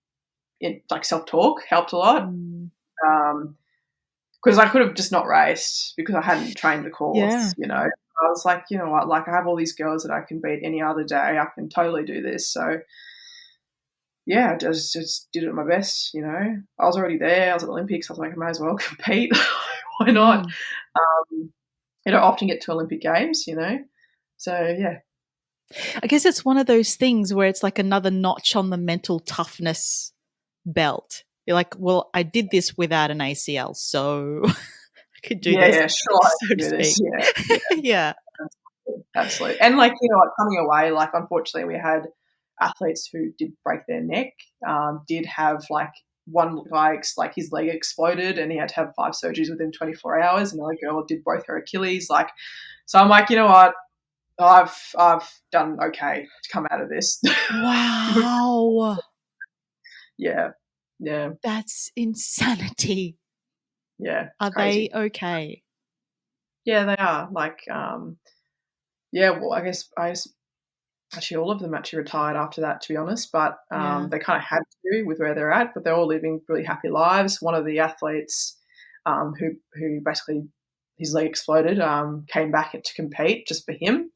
like self-talk helped a lot. Because I could have just not raced because I hadn't trained the course, Yeah. you know. I was like, you know what, like I have all these girls that I can beat any other day. I can totally do this. So yeah, I just did it my best, you know. I was already there. I was at the Olympics. I was like, I might as well compete. Why not? You know, often get to Olympic Games, you know. So yeah. I guess it's one of those things where it's like another notch on the mental toughness belt. You're like, well, I did this without an ACL, so I could do this. Yeah, sure. So to speak. Yeah. Yeah. Absolutely. And like, you know, like coming away, like unfortunately we had athletes who did break their neck, did have like one guy, like his leg exploded and he had to have 5 surgeries within 24 hours. Another girl did both her Achilles. Like, so I'm like, you know what? I've done okay to come out of this. Wow. Yeah. Yeah. That's insanity. Yeah. Are Crazy. they okay? Yeah, they are. Like, yeah, well, I guess actually all of them actually retired after that, to be honest, but they kind of had to with where they're at, but they're all living really happy lives. One of the athletes who basically his leg exploded came back to compete just for him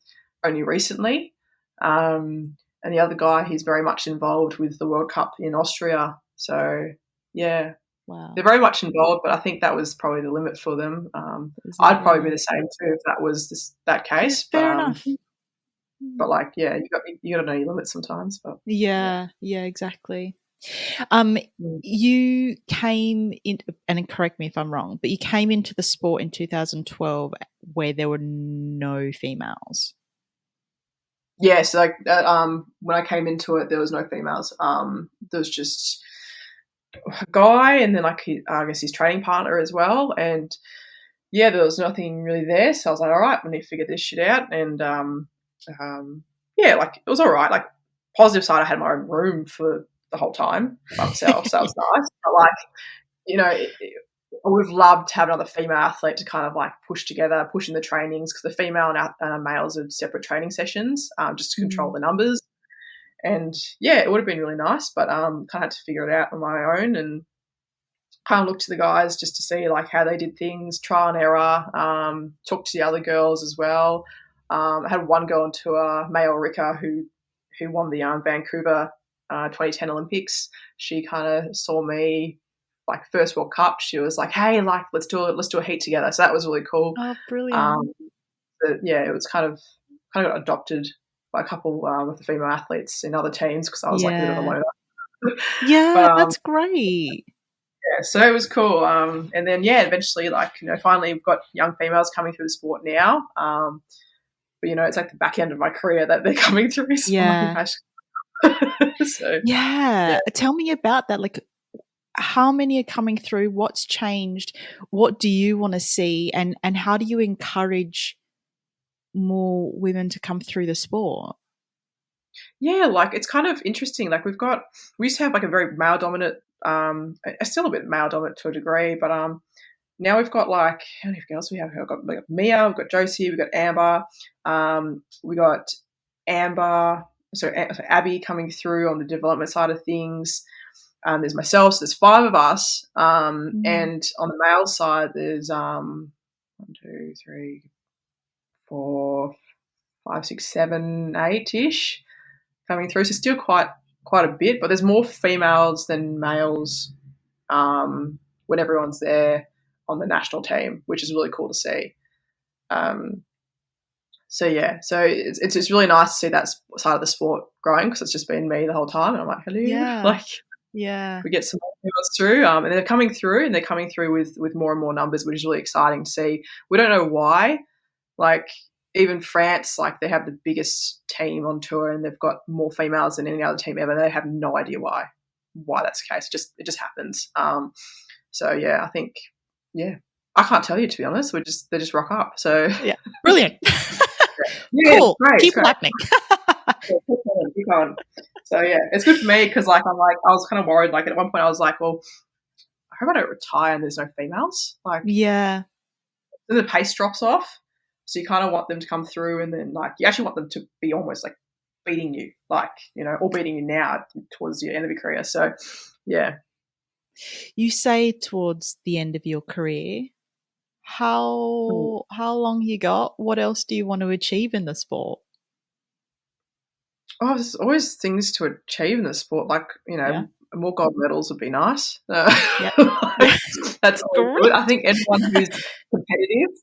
only recently. And the other guy, he's very much involved with the World Cup in Austria. So, yeah. Wow. They're very much involved, but I think that was probably the limit for them. I'd probably be the same too if that was that case. Fair enough. But like, yeah, you got to know your limits sometimes. But yeah, exactly. You came in, and correct me if I'm wrong, but you came into the sport in 2012 where there were no females. Yeah, so like when I came into it, there was no females. There was just a guy, and then like I guess his training partner as well. And yeah, there was nothing really there. So I was like, all right, we need to figure this shit out. And yeah, like it was all right. Like positive side, I had my own room for the whole time by myself, so that was nice. But like, you know, I would have loved to have another female athlete to kind of like push in the trainings, because the female and males are separate training sessions, just to control the numbers. And yeah, it would have been really nice, but kind of had to figure it out on my own and kind of looked to the guys just to see like how they did things, trial and error. Talked to the other girls as well. I had one girl on tour, Mayo Rika, who won the Vancouver 2010 Olympics. She kind of saw me like first World Cup. She was like, "Hey, like let's do a heat together." So that was really cool. Oh, brilliant! But yeah, it was kind of got adopted by a couple of the female athletes in other teams, because I was like a bit of a loner. Yeah, that's great. Yeah, so it was cool. And then yeah, eventually, like, you know, finally we've got young females coming through the sport now. But you know, it's like the back end of my career that they're coming through. So yeah. So, yeah. Tell me about that. Like, how many are coming through? What's changed? What do you want to see? And how do you encourage more women to come through the sport? Yeah, like it's kind of interesting. Like we used to have like a very male dominant, still a bit male dominant to a degree, but now we've got like, how many girls we have? We've got Mia, we've got Josie, we've got Amber, we got Abby coming through on the development side of things. There's myself, so there's 5 of us, and on the male side there's 1, 2, 3, 4, 5, 6, 7, 8-ish coming through. So still quite a bit, but there's more females than males when everyone's there on the national team, which is really cool to see. So yeah, so it's just really nice to see that side of the sport growing, because it's just been me the whole time, and I'm like, hello, like, Yeah. we get some more females through, and they're coming through, and they're coming through with more and more numbers, which is really exciting to see. We don't know why. Like, even France, like, they have the biggest team on tour, and they've got more females than any other team ever. They have no idea why that's the case. It just happens. So yeah, I think, yeah, I can't tell you, to be honest. They just rock up. So Yeah, brilliant. yeah, Cool. great, Keep great. happening. Yeah, keep going. So yeah, it's good for me because like I was kind of worried. Like at one point I was like, well, I hope I don't retire and there's no females. Like, Yeah. then the pace drops off. So you kind of want them to come through, and then like you actually want them to be almost like beating you, like, you know, or beating you now towards the end of your career. So yeah. You say towards the end of your career. How long you got? What else do you want to achieve in the sport? Oh, there's always things to achieve in the sport. Like, you know, Yeah. more gold medals would be nice. Yeah. That's always good. I think everyone who's competitive,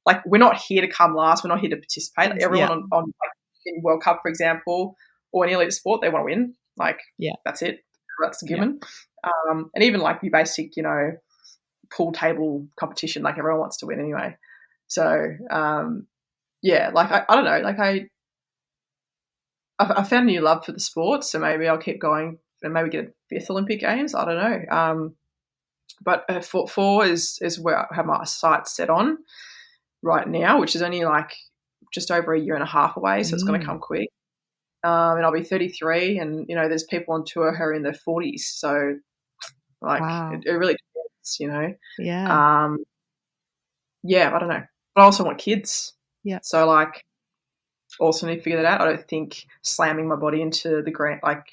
like, we're not here to come last. We're not here to participate. Like, everyone on like, in World Cup, for example, or any elite sport, they want to win. Like, that's it. That's a given. And even like your basic, you know, pool table competition, like everyone wants to win anyway. So, yeah, like I don't know, like I found a new love for the sport, so maybe I'll keep going and maybe get a 5th Olympic Games. I don't know. But four is where I have my sights set on right now, which is only like just over a year and a half away, so it's going to come quick. And I'll be 33, and, you know, there's people on tour who are in their 40s, so like it really depends, you know. Yeah. Yeah, I don't know. But I also want kids. Yeah. So like, also need to figure that out. I don't think slamming my body into the ground, like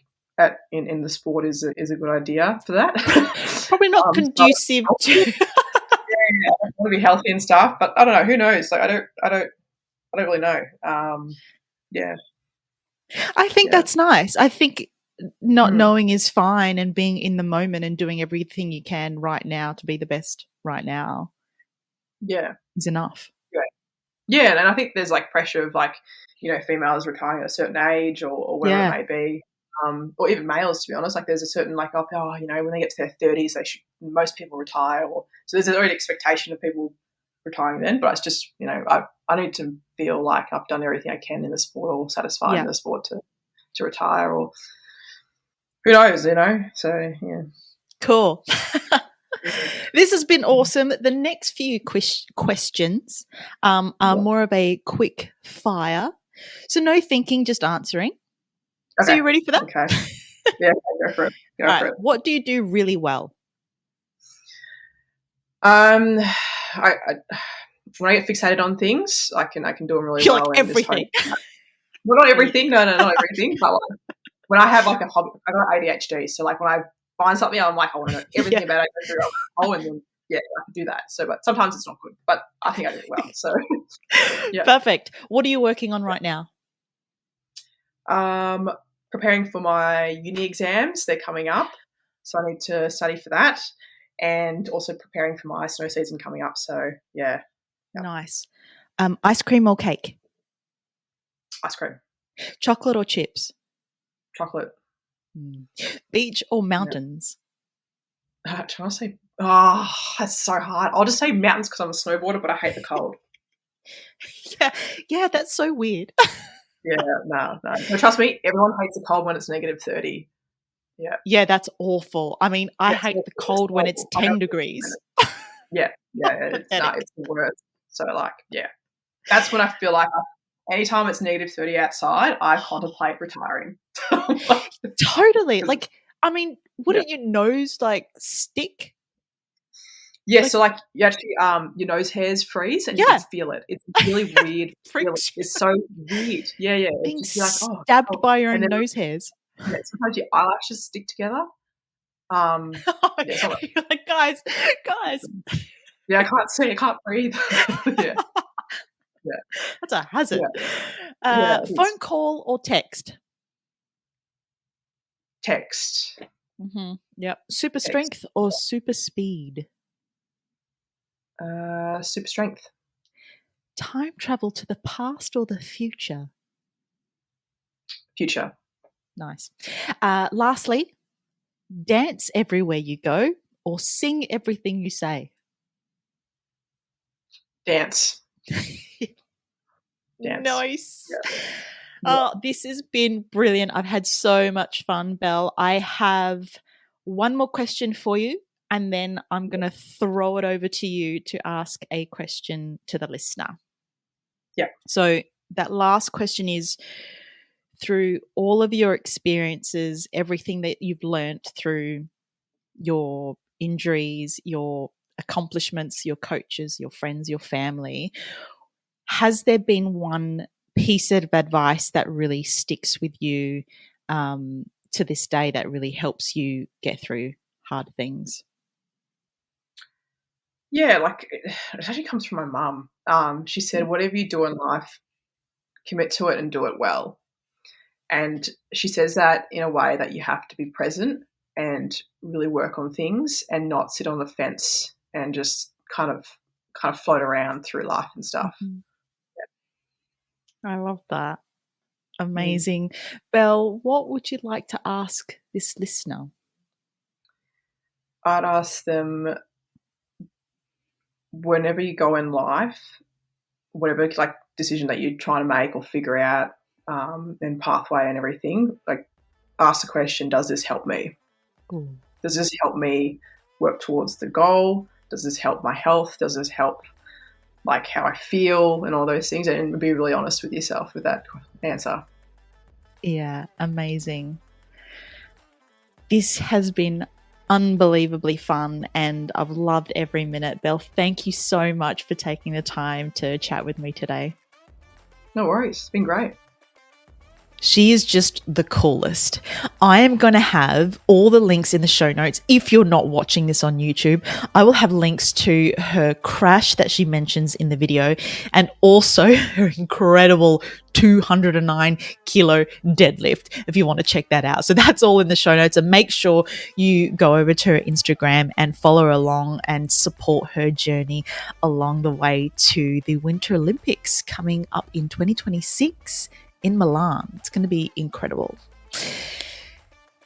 in the sport, is a good idea for that. Probably not conducive to. Yeah, I want to be healthy and stuff, but I don't know. Who knows? Like, I don't really know. Yeah. I think that's nice. I think not knowing is fine, and being in the moment and doing everything you can right now to be the best right now. Yeah. Is enough. Yeah, and I think there's like pressure of like, you know, females retiring at a certain age or whatever it may be, or even males, to be honest. Like, there's a certain like, oh, you know, when they get to their 30s, most people retire, so there's already expectation of people retiring then. But it's just, you know, I need to feel like I've done everything I can in the sport, or satisfied in the sport to retire, or who knows, you know. So yeah, cool. This has been awesome. The next few questions are more of a quick fire. So no thinking, just answering. Okay. So you ready for that? Okay. Yeah, go for it. Go for it. What do you do really well? When I get fixated on things, I can do them really well. Like everything. Well, not everything. No, not everything. But like, when I have like a hobby, I got ADHD. So like when I find something, I'm like, I want to know everything about it. Go through and then I can do that. So, but sometimes it's not good. But I think I do it well. So, yeah. Perfect. What are you working on right now? Preparing for my uni exams. They're coming up, so I need to study for that, and also preparing for my snow season coming up. So yeah. Nice. Ice cream or cake? Ice cream. Chocolate or chips? Chocolate. Beach or mountains? Trying to say, that's so hard. I'll just say mountains because I'm a snowboarder, but I hate the cold. Yeah, that's so weird. Yeah, no. Trust me, everyone hates the cold when it's negative 30. Yeah. Yeah, that's awful. I mean, I hate the cold when it's 10 degrees. Yeah, it's the worst. So like, yeah, that's when I feel like anytime it's negative 30 outside, I contemplate retiring. Totally. Like, I mean, wouldn't your nose like stick? Yeah, so like you actually your nose hairs freeze and you can feel it. It's really weird. It's so weird. Yeah. Being just like, stabbed by your own nose hairs. Yeah, sometimes your eyelashes stick together. You're like, guys. Yeah, I can't see. I can't breathe. Yeah. That's a hazard. Phone call or text? Text. Mm-hmm. Yep. Super strength or super speed? Super strength. Time travel to the past or the future? Future. Nice. Lastly, Dance everywhere you go or sing everything you say? Dance. Dance. Nice. Yeah. Oh, this has been brilliant. I've had so much fun, Belle. I have one more question for you, and then I'm going to throw it over to you to ask a question to the listener. Yeah. So that last question is, through all of your experiences, everything that you've learnt through your injuries, your accomplishments, your coaches, your friends, your family, has there been one piece of advice that really sticks with you to this day that really helps you get through hard things? Yeah, like it actually comes from my mum. She said, "Whatever you do in life, commit to it and do it well." And she says that in a way that you have to be present and really work on things and not sit on the fence and just kind of float around through life and stuff. Mhm. I love that. Mm. Amazing. Belle, what would you like to ask this listener? I'd ask them, whenever you go in life, whatever like decision that you're trying to make or figure out, and pathway and everything, like ask the question, does this help me? Ooh. Does this help me work towards the goal? Does this help my health? Does this help like how I feel and all those things? And be really honest with yourself with that answer. Yeah, amazing. This has been unbelievably fun and I've loved every minute. Belle, thank you so much for taking the time to chat with me today. No worries. It's been great. She is just the coolest. I am going to have all the links in the show notes. If you're not watching this on YouTube, I will have links to her crash that she mentions in the video and also her incredible 209 kilo deadlift if you want to check that out. So that's all in the show notes, and make sure you go over to her Instagram and follow her along and support her journey along the way to the Winter Olympics coming up in 2026 in Milan. It's going to be incredible.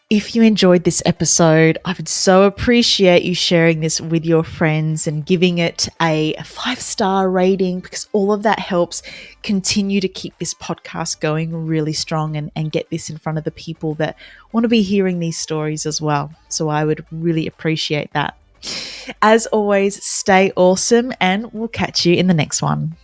If you enjoyed this episode, I would so appreciate you sharing this with your friends and giving it a 5-star rating, because all of that helps continue to keep this podcast going really strong and get this in front of the people that want to be hearing these stories as well. So I would really appreciate that. As always, stay awesome and we'll catch you in the next one.